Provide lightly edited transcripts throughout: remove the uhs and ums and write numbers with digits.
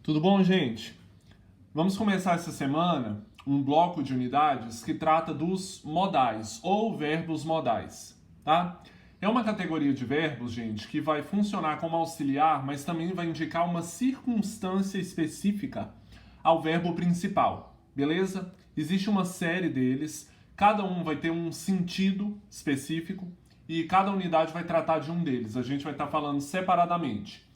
Tudo bom, gente? Vamos começar essa semana um bloco de unidades que trata dos modais ou verbos modais, tá? É uma categoria de verbos, gente, que vai funcionar como auxiliar, mas também vai indicar uma circunstância específica ao verbo principal, beleza? Existe uma série deles, cada um vai ter um sentido específico e cada unidade vai tratar de um deles. A gente vai estar falando separadamente.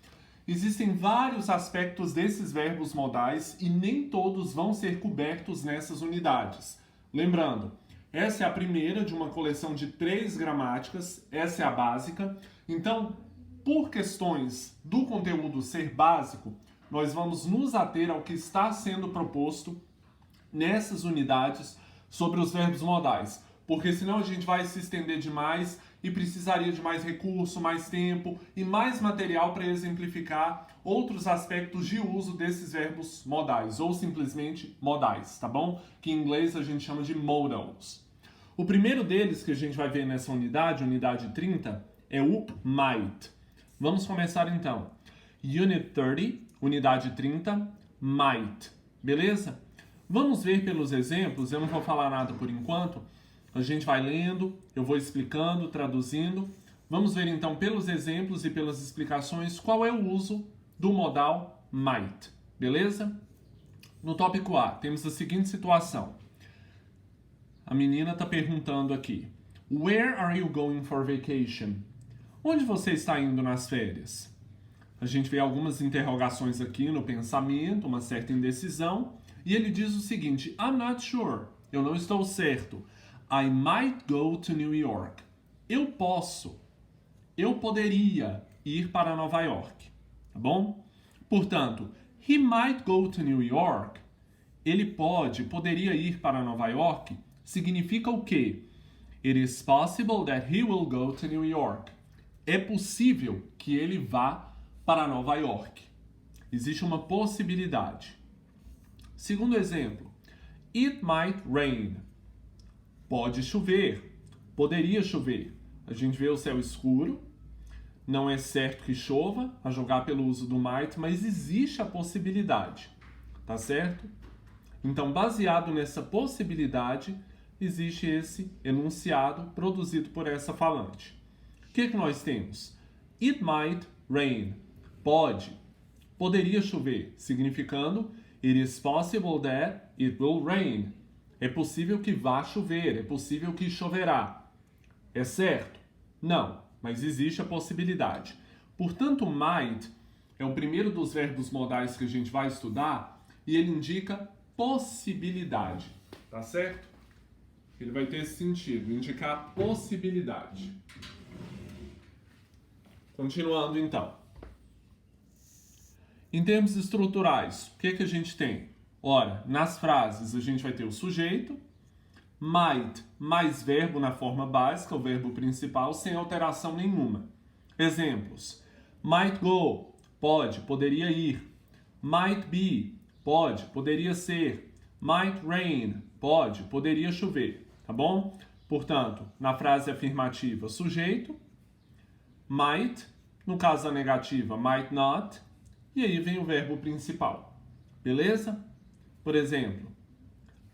Existem vários aspectos desses verbos modais e nem todos vão ser cobertos nessas unidades. Lembrando, essa é a primeira de uma coleção de 3 gramáticas, essa é a básica. Então, por questões do conteúdo ser básico, nós vamos nos ater ao que está sendo proposto nessas unidades sobre os verbos modais, porque senão a gente vai se estender demais e precisaria de mais recurso, mais tempo e mais material para exemplificar outros aspectos de uso desses verbos modais, ou simplesmente modais, tá bom? Que em inglês a gente chama de modals. O primeiro deles que a gente vai ver nessa unidade, unidade 30, é o might. Vamos começar então. Unit 30, unidade 30, might. Beleza? Vamos ver pelos exemplos, eu não vou falar nada por enquanto. A gente vai lendo, eu vou explicando, traduzindo. Vamos ver então pelos exemplos e pelas explicações qual é o uso do modal might, beleza? No tópico A, temos a seguinte situação. A menina está perguntando aqui: Where are you going for vacation? Onde você está indo nas férias? A gente vê algumas interrogações aqui no pensamento, uma certa indecisão. E ele diz o seguinte: I'm not sure. Eu não estou certo. I might go to New York. Eu poderia ir para Nova York, tá bom? Portanto, he might go to New York. Ele poderia ir para Nova York, significa o quê? It is possible that he will go to New York. É possível que ele vá para Nova York. Existe uma possibilidade. Segundo exemplo, it might rain. Pode chover, poderia chover. A gente vê o céu escuro, não é certo que chova, a jogar pelo uso do might, mas existe a possibilidade, tá certo? Então, baseado nessa possibilidade, existe esse enunciado produzido por essa falante. O que nós temos? It might rain. Poderia chover, significando it is possible that it will rain. É possível que vá chover, é possível que choverá. É certo? Não, mas existe a possibilidade. Portanto, might é o primeiro dos verbos modais que a gente vai estudar e ele indica possibilidade, tá certo? Ele vai ter esse sentido, indicar possibilidade. Continuando então. Em termos estruturais, o que a gente tem? Ora, nas frases a gente vai ter o sujeito, might mais verbo na forma básica, o verbo principal, sem alteração nenhuma. Exemplos: might go, poderia ir. Might be, poderia ser. Might rain, poderia chover, tá bom? Portanto, na frase afirmativa, sujeito, might, no caso da negativa, might not, e aí vem o verbo principal, beleza? Por exemplo,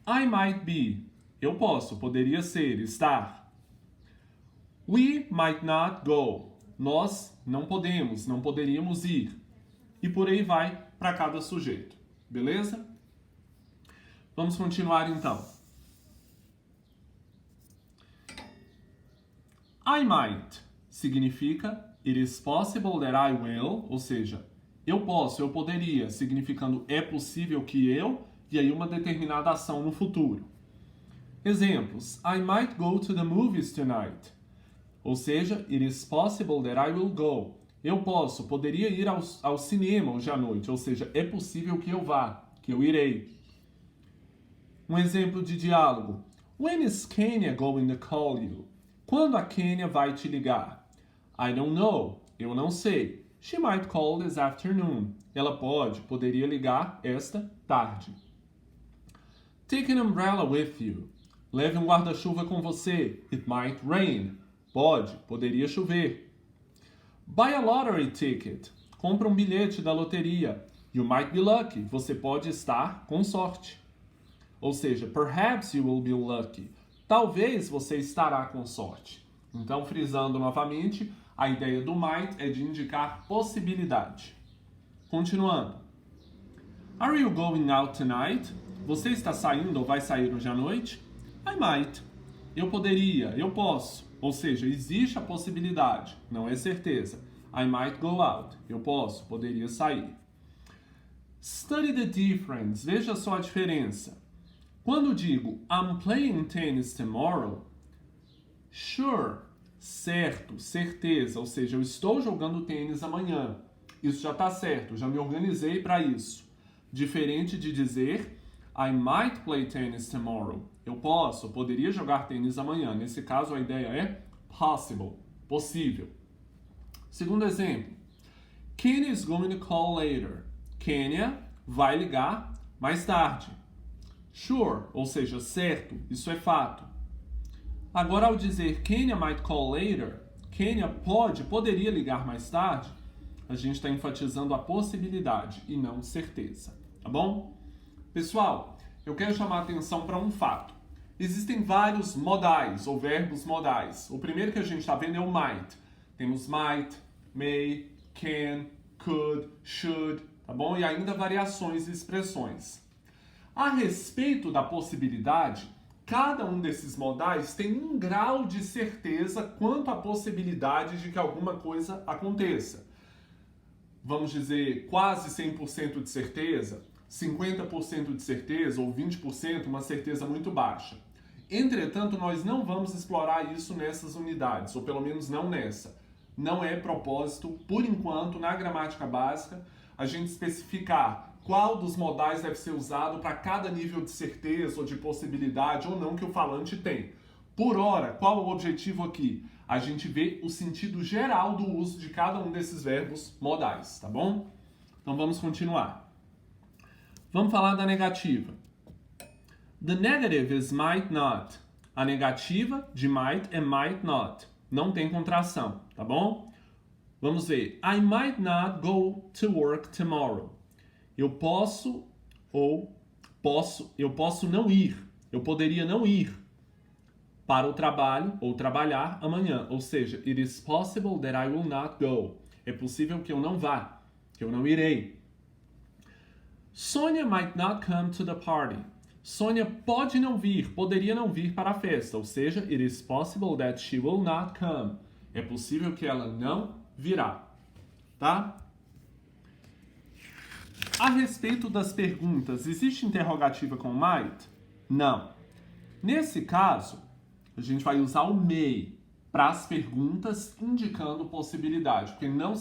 I might be, eu poderia ser, estar. We might not go, nós não poderíamos ir. E por aí vai para cada sujeito, beleza? Vamos continuar então. I might significa it is possible that I will, ou seja, eu poderia, significando é possível que eu, e aí uma determinada ação no futuro. Exemplos: I might go to the movies tonight. Ou seja, it is possible that I will go. Eu poderia ir ao cinema hoje à noite. Ou seja, é possível que eu vá, que eu irei. Um exemplo de diálogo: When is Kenya going to call you? Quando a Kenya vai te ligar? I don't know. Eu não sei. She might call this afternoon. Ela poderia ligar esta tarde. Take an umbrella with you. Leve um guarda-chuva com você. It might rain. Poderia chover. Buy a lottery ticket. Compra um bilhete da loteria. You might be lucky. Você pode estar com sorte. Ou seja, perhaps you will be lucky. Talvez você estará com sorte. Então, frisando novamente, a ideia do might é de indicar possibilidade. Continuando. Are you going out tonight? Você está saindo ou vai sair hoje à noite? I might. Eu poderia, eu posso. Ou seja, existe a possibilidade, não é certeza. I might go out. Eu posso, poderia sair. Study the difference. Veja só a diferença. Quando digo I'm playing tennis tomorrow, sure, certo, certeza, ou seja, eu estou jogando tênis amanhã. Isso já está certo, já me organizei para isso. Diferente de dizer I might play tennis tomorrow. Eu posso, poderia jogar tênis amanhã. Nesse caso, a ideia é possible, possível. Segundo exemplo. Kenya is going to call later. Kenya vai ligar mais tarde. Sure, ou seja, certo, isso é fato. Agora, ao dizer Kenya might call later, Kenya poderia ligar mais tarde, a gente está enfatizando a possibilidade e não certeza, tá bom? Pessoal, eu quero chamar a atenção para um fato. Existem vários modais ou verbos modais. O primeiro que a gente está vendo é o might. Temos might, may, can, could, should, tá bom? E ainda variações e expressões. A respeito da possibilidade, cada um desses modais tem um grau de certeza quanto à possibilidade de que alguma coisa aconteça. Vamos dizer, quase 100% de certeza, 50% de certeza ou 20%, uma certeza muito baixa. Entretanto, nós não vamos explorar isso nessas unidades, ou pelo menos não nessa. Não é propósito, por enquanto, na gramática básica, a gente especificar qual dos modais deve ser usado para cada nível de certeza ou de possibilidade ou não que o falante tem. Por hora, qual o objetivo aqui? A gente vê o sentido geral do uso de cada um desses verbos modais, tá bom? Então vamos continuar. Vamos falar da negativa. The negative is might not. A negativa de might é might not. Não tem contração, tá bom? Vamos ver. I might not go to work tomorrow. Eu posso não ir. Eu poderia não ir para o trabalho ou trabalhar amanhã. Ou seja, it is possible that I will not go. É possível que eu não vá, que eu não irei. Sonia might not come to the party. Sônia pode não vir, poderia não vir para a festa. Ou seja, it is possible that she will not come. É possível que ela não virá. Tá? A respeito das perguntas, existe interrogativa com might? Não. Nesse caso, a gente vai usar o may para as perguntas indicando possibilidade, porque não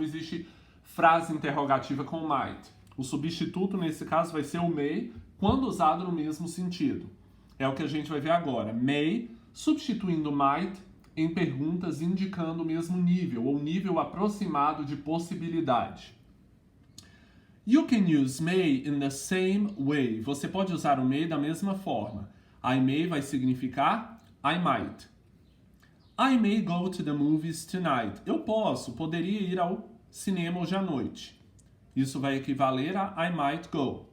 existe frase interrogativa com might. O substituto, nesse caso, vai ser o may, quando usado no mesmo sentido. É o que a gente vai ver agora. May, substituindo might em perguntas indicando o mesmo nível, ou nível aproximado de possibilidade. You can use may in the same way. Você pode usar o may da mesma forma. I may vai significar I might. I may go to the movies tonight. Eu poderia ir ao cinema hoje à noite. Isso vai equivaler a I might go.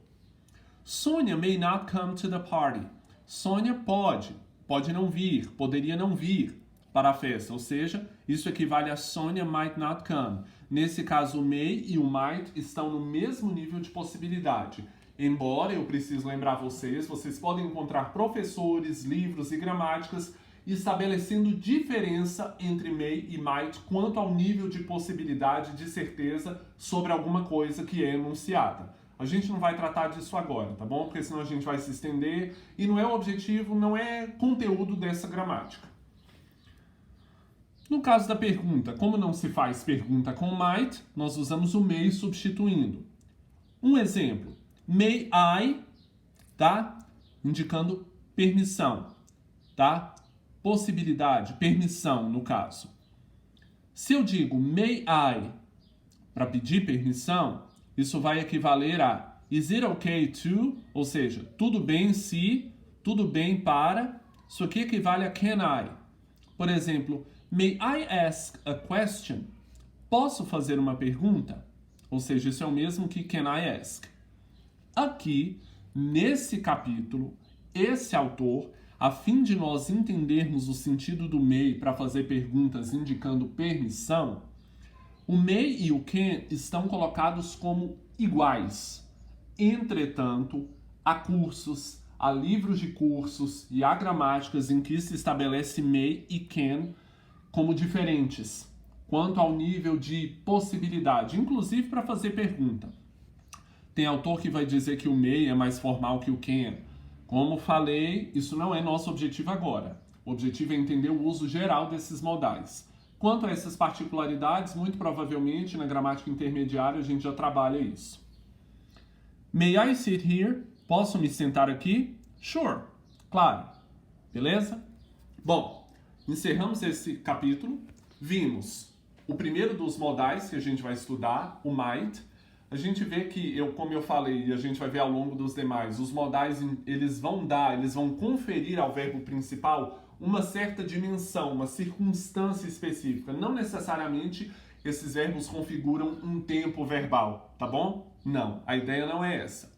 Sonia may not come to the party. Sonia pode não vir, poderia não vir para a festa. Ou seja, isso equivale a Sonia might not come. Nesse caso, o may e o might estão no mesmo nível de possibilidade. Embora, eu preciso lembrar vocês podem encontrar professores, livros e gramáticas estabelecendo diferença entre may e might quanto ao nível de possibilidade de certeza sobre alguma coisa que é enunciada. A gente não vai tratar disso agora, tá bom? Porque senão a gente vai se estender e não é o objetivo, não é conteúdo dessa gramática. No caso da pergunta, como não se faz pergunta com might, nós usamos o may substituindo. Um exemplo, may I, tá? Indicando permissão, tá? Possibilidade, permissão no caso. Se eu digo may I para pedir permissão, isso vai equivaler a is it okay to, ou seja, tudo bem se, tudo bem para, isso aqui equivale a can I. Por exemplo, may I ask a question? Posso fazer uma pergunta? ou seja, isso é o mesmo que can I ask. Aqui, nesse capítulo, esse autor, a fim de nós entendermos o sentido do may para fazer perguntas indicando permissão, o may e o can estão colocados como iguais. Entretanto, há cursos, há livros de cursos e há gramáticas em que se estabelece may e can como diferentes, quanto ao nível de possibilidade, inclusive para fazer pergunta. Tem autor que vai dizer que o may é mais formal que o can. Como falei, isso não é nosso objetivo agora. O objetivo é entender o uso geral desses modais. Quanto a essas particularidades, muito provavelmente na gramática intermediária a gente já trabalha isso. May I sit here? Posso me sentar aqui? Sure. Claro. Beleza? Bom, encerramos esse capítulo. Vimos o primeiro dos modais que a gente vai estudar, o might. A gente vê que, como eu falei, e a gente vai ver ao longo dos demais, os modais eles vão conferir ao verbo principal uma certa dimensão, uma circunstância específica. Não necessariamente esses verbos configuram um tempo verbal, tá bom? Não, a ideia não é essa.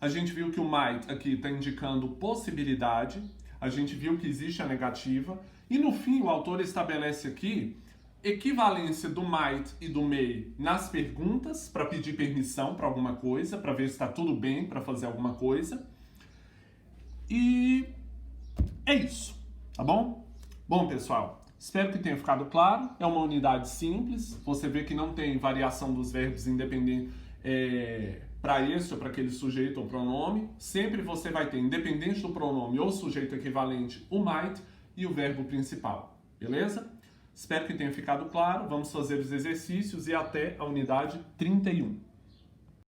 A gente viu que o might aqui está indicando possibilidade, a gente viu que existe a negativa, e no fim o autor estabelece aqui equivalência do might e do may nas perguntas, para pedir permissão para alguma coisa, para ver se está tudo bem para fazer alguma coisa. E é isso, tá bom? Bom, pessoal, espero que tenha ficado claro. É uma unidade simples, você vê que não tem variação dos verbos independente para esse ou para aquele sujeito ou pronome. Sempre você vai ter, independente do pronome ou sujeito equivalente, o might e o verbo principal, beleza? Espero que tenha ficado claro. Vamos fazer os exercícios e até a unidade 31.